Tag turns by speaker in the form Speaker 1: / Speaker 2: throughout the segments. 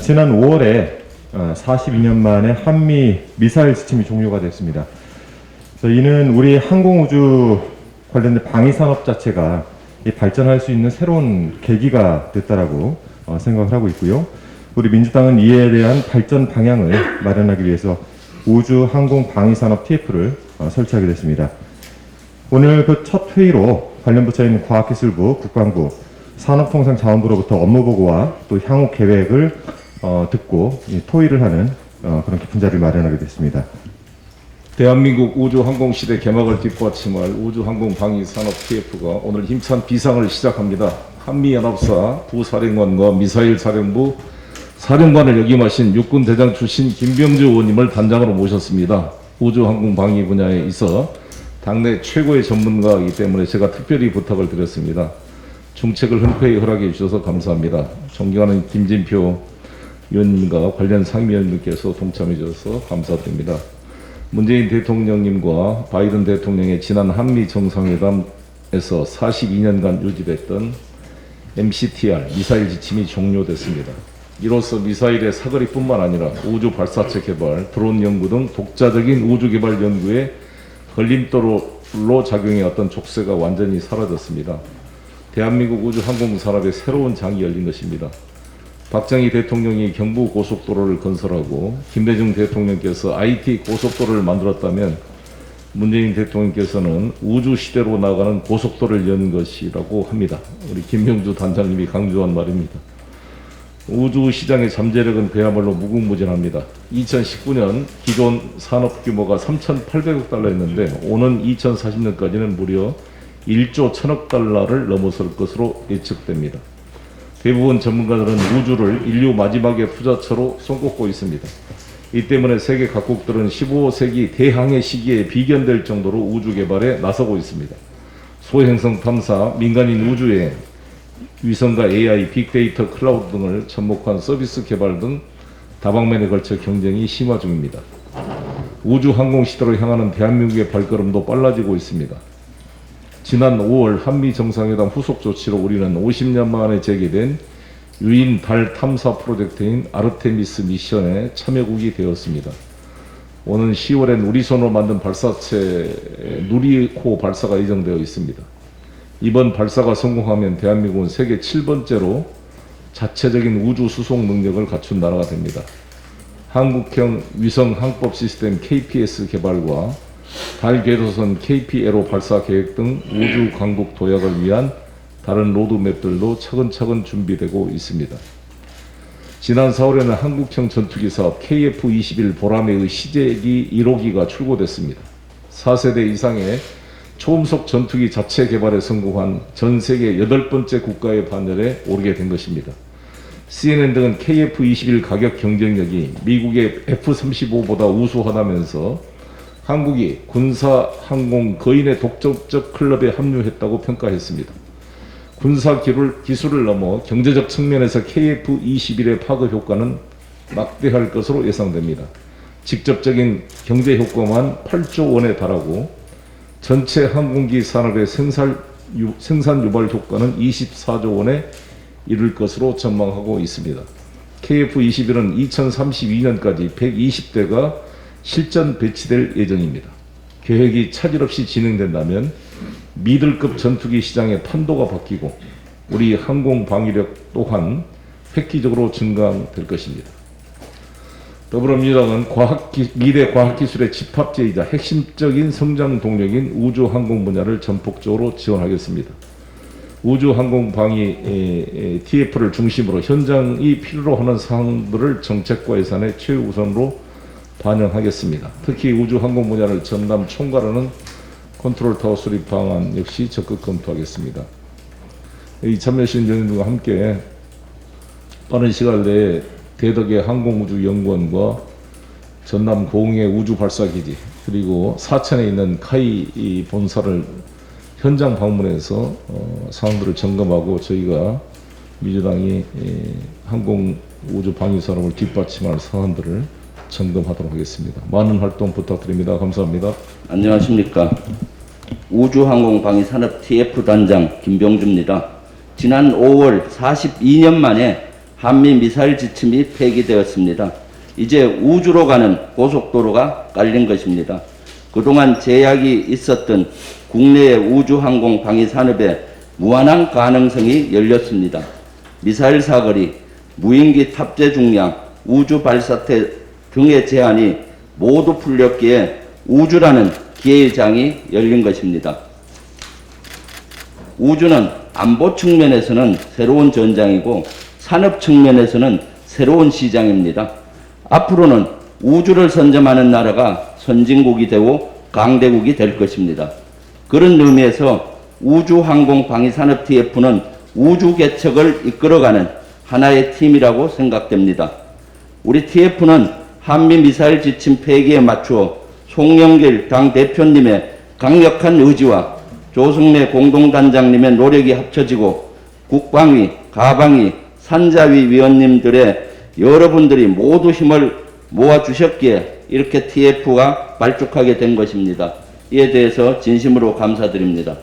Speaker 1: 지난 5월에 42년 만에 한미 미사일 지침이 종료가 됐습니다. 그래서 이는 우리 항공우주 관련된 방위산업 자체가 발전할 수 있는 새로운 계기가 됐다라고 생각을 하고 있고요. 우리 민주당은 이에 대한 발전 방향을 마련하기 위해서 우주 항공 방위산업 TF를 설치하게 됐습니다. 오늘 그 첫 회의로 관련 부처인 과학기술부, 국방부, 산업통상자원부로부터 업무 보고와 또 향후 계획을 듣고 토의를 하는 그런 깊은 자리를 마련하게 됐습니다.
Speaker 2: 대한민국 우주항공시대 개막을 뒷받침할 우주항공방위산업 TF가 오늘 힘찬 비상을 시작합니다. 한미연합사 부사령관과 미사일사령부 사령관을 역임하신 육군대장 출신 김병주 의원님을 단장으로 모셨습니다. 우주항공방위 분야에 있어 당내 최고의 전문가이기 때문에 제가 특별히 부탁을 드렸습니다. 중책을 흔쾌히 허락해 주셔서 감사합니다. 존경하는 김진표 의원님과 관련 상임위원님께서 동참해 주셔서 감사드립니다. 문재인 대통령님과 바이든 대통령의 지난 한미 정상회담에서 42년간 유지됐던 MCTR 미사일 지침이 종료됐습니다. 이로써 미사일의 사거리뿐만 아니라 우주 발사체 개발, 드론 연구 등 독자적인 우주 개발 연구에 걸림돌로 작용해왔던 족쇄가 완전히 사라졌습니다. 대한민국 우주 항공 산업의 새로운 장이 열린 것입니다. 박정희 대통령이 경부 고속도로를 건설하고 김대중 대통령께서 IT 고속도로를 만들었다면 문재인 대통령께서는 우주 시대로 나가는 고속도로를 연 것이라고 합니다. 우리 김명주 단장님이 강조한 말입니다. 우주 시장의 잠재력은 그야말로 무궁무진합니다. 2019년 기존 산업 규모가 3,800억 달러였는데 오는 2040년까지는 무려 1조 1,000억 달러를 넘어설 것으로 예측됩니다. 대부분 전문가들은 우주를 인류 마지막의 투자처로 손꼽고 있습니다. 이 때문에 세계 각국들은 15세기 대항해 시기에 비견될 정도로 우주 개발에 나서고 있습니다. 소행성 탐사, 민간인 우주에 위성과 AI, 빅데이터, 클라우드 등을 접목한 서비스 개발 등 다방면에 걸쳐 경쟁이 심화 중입니다. 우주 항공 시대로 향하는 대한민국의 발걸음도 빨라지고 있습니다. 지난 5월 한미 정상회담 후속 조치로 우리는 50년 만에 재개된 유인 달 탐사 프로젝트인 아르테미스 미션에 참여국이 되었습니다. 오는 10월엔 우리 손으로 만든 발사체 누리호 발사가 예정되어 있습니다. 이번 발사가 성공하면 대한민국은 세계 7번째로 자체적인 우주 수송 능력을 갖춘 나라가 됩니다. 한국형 위성 항법 시스템 KPS 개발과 달 궤도선 KPLO 발사 계획 등 우주 강국 도약을 위한 다른 로드맵들도 차근차근 준비되고 있습니다. 지난 4월에는 한국형 전투기 사업 KF-21 보라매의 시제기 1호기가 출고됐습니다. 4세대 이상의 초음속 전투기 자체 개발에 성공한 전 세계 8번째 국가의 반열에 오르게 된 것입니다. CNN 등은 KF-21 가격 경쟁력이 미국의 F-35보다 우수하다면서 한국이 군사 항공 거인의 독점적 클럽에 합류했다고 평가했습니다. 군사 기술을 넘어 경제적 측면에서 KF-21의 파급 효과는 막대할 것으로 예상됩니다. 직접적인 경제 효과만 8조 원에 달하고 전체 항공기 산업의 생산 유발 효과는 24조 원에 이를 것으로 전망하고 있습니다. KF-21은 2032년까지 120대가 실전 배치될 예정입니다. 계획이 차질 없이 진행된다면 미들급 전투기 시장의 판도가 바뀌고 우리 항공 방위력 또한 획기적으로 증강될 것입니다. 더불어민주당은 미래 과학기술의 집합제이자 핵심적인 성장 동력인 우주항공 분야를 전폭적으로 지원하겠습니다. 우주항공방위 TF를 중심으로 현장이 필요로 하는 사항들을 정책과 예산의 최우선으로 반영하겠습니다. 특히 우주항공 분야를 전담 총괄하는 컨트롤타워 수립 방안 역시 적극 검토하겠습니다. 이 참여하신 위원님과 함께 빠른 시간 내에 대덕의 항공우주연구원과 전남 고흥의 우주발사기지 그리고 사천에 있는 카이 본사를 현장 방문해서 사항들을 점검하고 저희가 민주당이 항공우주 방위산업을 뒷받침할 사안들을 점검하도록 하겠습니다. 많은 활동 부탁드립니다. 감사합니다.
Speaker 3: 안녕하십니까. 우주항공방위산업 TF 단장 김병주입니다. 지난 5월 42년 만에 한미 미사일 지침이 폐기되었습니다. 이제 우주로 가는 고속도로가 깔린 것입니다. 그동안 제약이 있었던 국내의 우주항공 방위 산업에 무한한 가능성이 열렸습니다. 미사일 사거리, 무인기 탑재 중량, 우주 발사태 등의 제한이 모두 풀렸기에 우주라는 기회의 장이 열린 것입니다. 우주는 안보 측면에서는 새로운 전장이고 산업 측면에서는 새로운 시장입니다. 앞으로는 우주를 선점하는 나라가 선진국이 되고 강대국이 될 것입니다. 그런 의미에서 우주항공방위산업 TF는 우주 개척을 이끌어가는 하나의 팀이라고 생각됩니다. 우리 TF는 한미 미사일 지침 폐기에 맞추어 송영길 당 대표님의 강력한 의지와 조승래 공동단장님의 노력이 합쳐지고 국방위, 가방위, 산자위 위원님들의 여러분들이 모두 힘을 모아주셨기에 이렇게 TF가 발족하게 된 것입니다. 이에 대해서 진심으로 감사드립니다.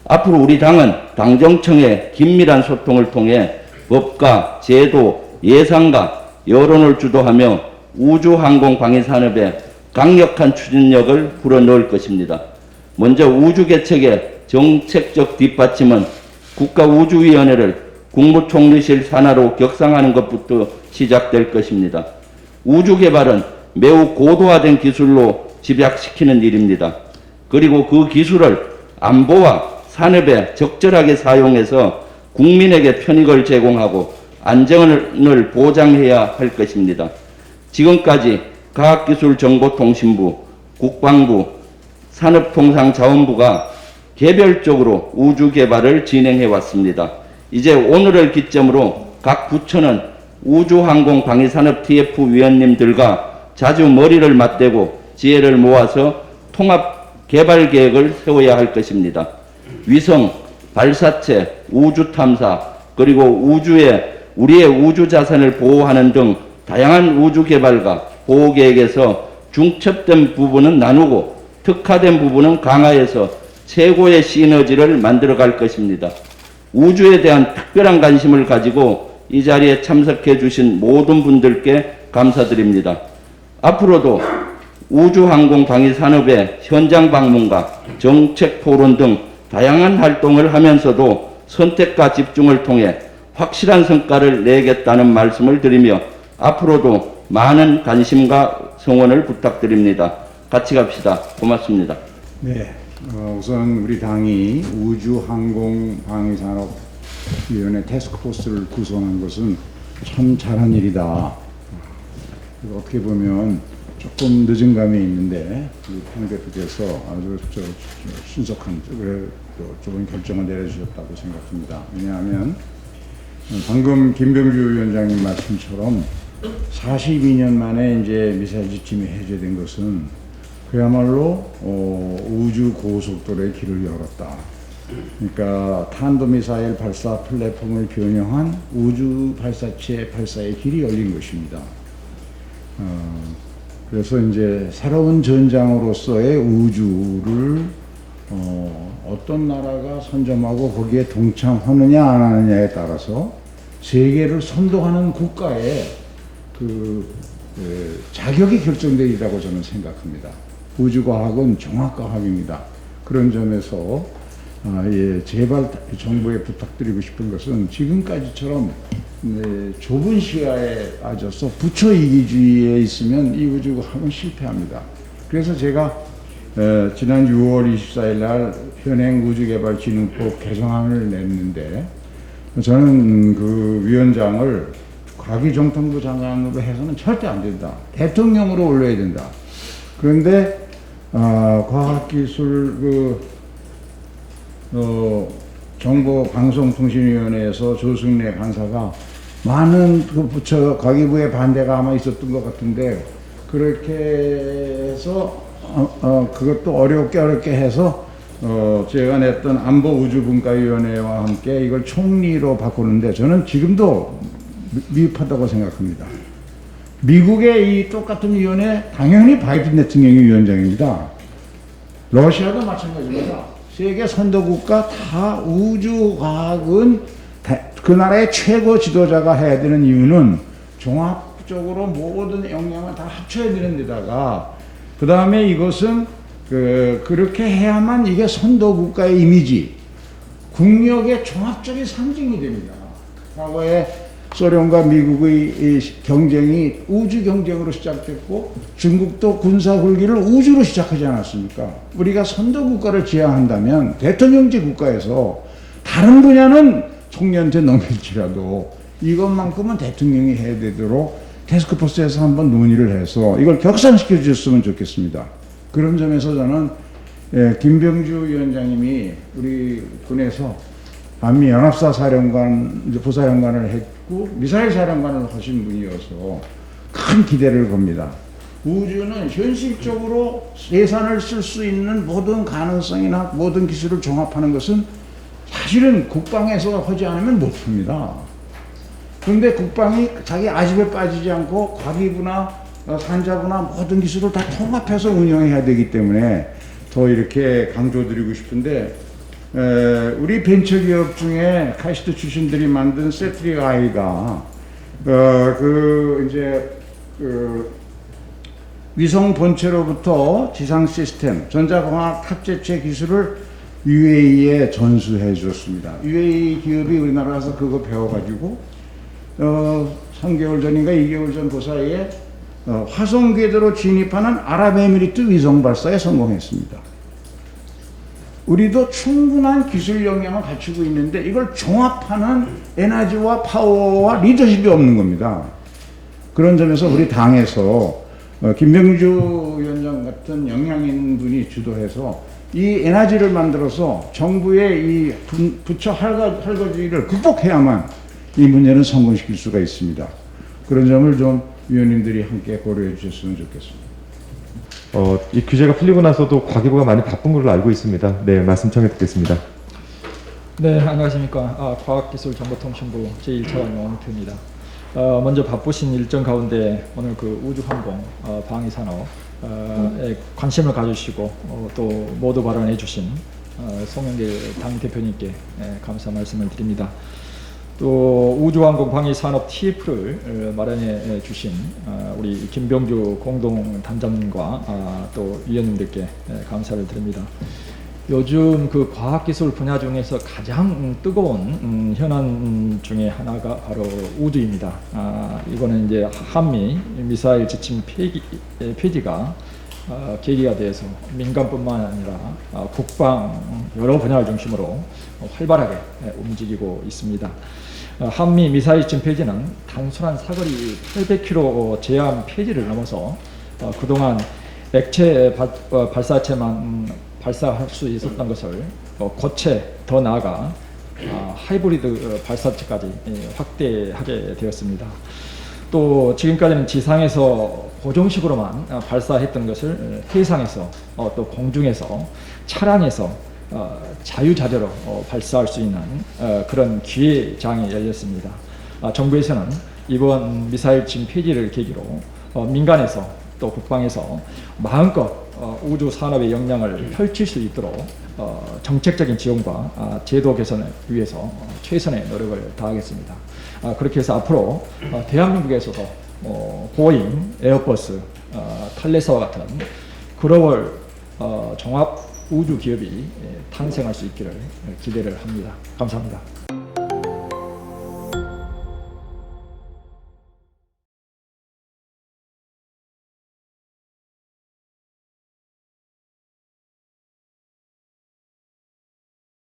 Speaker 3: 앞으로 우리 당은 당정청의 긴밀한 소통을 통해 법과 제도, 예산과 여론을 주도하며 우주항공방위산업에 강력한 추진력을 불어넣을 것입니다. 먼저 우주개척의 정책적 뒷받침은 국가우주위원회를 국무총리실 산하로 격상하는 것부터 시작될 것입니다. 우주개발은 매우 고도화된 기술로 집약시키는 일입니다. 그리고 그 기술을 안보와 산업에 적절하게 사용해서 국민에게 편익을 제공하고 안전을 보장해야 할 것입니다. 지금까지 과학기술정보통신부, 국방부, 산업통상자원부가 개별적으로 우주개발을 진행해 왔습니다. 이제 오늘을 기점으로 각 부처는 우주항공방위산업 TF위원님들과 자주 머리를 맞대고 지혜를 모아서 통합 개발 계획을 세워야 할 것입니다. 위성, 발사체, 우주탐사, 그리고 우주에 우리의 우주 자산을 보호하는 등 다양한 우주 개발과 보호 계획에서 중첩된 부분은 나누고 특화된 부분은 강화해서 최고의 시너지를 만들어갈 것입니다. 우주에 대한 특별한 관심을 가지고 이 자리에 참석해 주신 모든 분들께 감사드립니다. 앞으로도 우주항공방위산업의 현장 방문과 정책 토론 등 다양한 활동을 하면서도 선택과 집중을 통해 확실한 성과를 내겠다는 말씀을 드리며 앞으로도 많은 관심과 성원을 부탁드립니다. 같이 갑시다. 고맙습니다.
Speaker 4: 네, 우선 우리 당이 우주항공방위산업위원회 태스크포스를 구성한 것은 참 잘한 일이다. 어떻게 보면 조금 늦은 감이 있는데 우리 당 대표께서 아주 신속한 좋은 결정을 내려주셨다고 생각합니다. 왜냐하면 방금 김병주 위원장님 말씀처럼 42년 만에 이제 미사일 지침이 해제된 것은 그야말로 우주 고속도로의 길을 열었다. 그러니까 탄도미사일 발사 플랫폼을 변형한 우주 발사체 발사의 길이 열린 것입니다. 그래서 이제 새로운 전장으로서의 우주를 어떤 나라가 선점하고 거기에 동참하느냐 안 하느냐에 따라서 세계를 선도하는 국가의 자격이 결정되리라고 저는 생각합니다. 우주과학은 종합과학입니다. 그런 점에서 제발 정부에 부탁드리고 싶은 것은 지금까지처럼 좁은 시야에 빠져서 부처 이기주의에 있으면 이 우주과학은 실패합니다. 그래서 제가 지난 6월 24일 날 현행 우주개발진흥법 개정안을 냈는데 저는 그 위원장을 과기정통부 장관으로 해서는 절대 안 된다. 대통령으로 올려야 된다. 그런데 과학기술 정보방송통신위원회에서 조승래 간사가 많은 그 부처 과기부의 반대가 아마 있었던 것 같은데 그렇게 해서 그것도 어렵게 해서 제가 냈던 안보우주분과위원회와 함께 이걸 총리로 바꾸는데 저는 지금도 미흡하다고 생각합니다. 미국의 이 똑같은 위원회 당연히 바이든 대통령이 위원장입니다. 러시아도 마찬가지입니다. 세계 선도국가 다 우주과학은 그 나라의 최고 지도자가 해야 되는 이유는 종합적으로 모든 역량을 다 합쳐야 되는 데다가 그 다음에 이것은 그렇게 해야만 이게 선도 국가의 이미지, 국력의 종합적인 상징이 됩니다. 과거에 소련과 미국의 이 경쟁이 우주 경쟁으로 시작됐고 중국도 군사 굴기를 우주로 시작하지 않았습니까? 우리가 선도 국가를 지향한다면 대통령제 국가에서 다른 분야는 총리한테 넘길지라도 이것만큼은 대통령이 해야 되도록 태스크포스에서 한번 논의를 해서 이걸 격상시켜 주셨으면 좋겠습니다. 그런 점에서 저는 김병주 위원장님이 우리 군에서 한미 연합사 사령관, 부사령관을 했고 미사일 사령관을 하신 분이어서 큰 기대를 겁니다. 우주는 현실적으로 예산을 쓸 수 있는 모든 가능성이나 모든 기술을 종합하는 것은 사실은 국방에서 하지 않으면 못합니다. 그런데 국방이 자기 아집에 빠지지 않고 과기부나 산자부나 모든 기술을 다 통합해서 운영해야 되기 때문에 더 이렇게 강조드리고 싶은데 우리 벤처기업 중에 카이스트 출신들이 만든 세트릭 아이가 위성 본체로부터 지상 시스템, 전자공학 탑재체 기술을 UAE에 전수해 줬습니다. UAE 기업이 우리나라 가서 그거 배워가지고 3개월 전인가 2개월 전 그 사이에 화성 궤도로 진입하는 아랍에미리트 위성 발사에 성공했습니다. 우리도 충분한 기술 역량을 갖추고 있는데 이걸 종합하는 에너지와 파워와 리더십이 없는 겁니다. 그런 점에서 우리 당에서 김병주 위원장 같은 역량 있는 분이 주도해서 이 에너지를 만들어서 정부의 이 부처 할거지를 극복해야만 이 문제는 성공시킬 수가 있습니다. 그런 점을 좀 위원님들이 함께 고려해 주셨으면 좋겠습니다.
Speaker 1: 이 규제가 풀리고 나서도 과기부가 많이 바쁜 걸로 알고 있습니다. 네, 말씀 청해 듣겠습니다.
Speaker 5: 네, 안녕하십니까. 과학기술정보통신부 제1차관 원태입니다. 먼저 바쁘신 일정 가운데 오늘 그 우주항공 방위산업에 관심을 가주시고 또 모두 발언해 주신 송영길 당대표님께 감사 말씀을 드립니다. 또 우주항공 방위산업 TF를 마련해 주신 우리 김병주 공동단장님과 또 위원님들께 감사를 드립니다. 요즘 그 과학기술 분야 중에서 가장 뜨거운 현안 중에 하나가 바로 우주입니다. 이거는 이제 한미 미사일 지침 폐지가 계기가 돼서 민간뿐만 아니라 국방 여러 분야를 중심으로 활발하게 움직이고 있습니다. 한미 미사일 지침 폐지는 단순한 사거리 800km 제한 폐지를 넘어서 그동안 액체 발사체만 발사할 수 있었던 것을 고체 더 나아가 하이브리드 발사체까지 확대하게 되었습니다. 또 지금까지는 지상에서 고정식으로만 발사했던 것을 해상에서 또 공중에서 차량에서 자유자재로 발사할 수 있는 그런 기회장이 열렸습니다. 정부에서는 이번 미사일 지침 폐지를 계기로 민간에서 또 국방에서 마음껏 우주 산업의 역량을 펼칠 수 있도록 정책적인 지원과 제도 개선을 위해서 최선의 노력을 다하겠습니다. 그렇게 해서 앞으로 대한민국에서도 보잉, 에어버스, 탈레사와 같은 글로벌 종합 우주 기업이 탄생할 수 있기를 기대를 합니다. 감사합니다.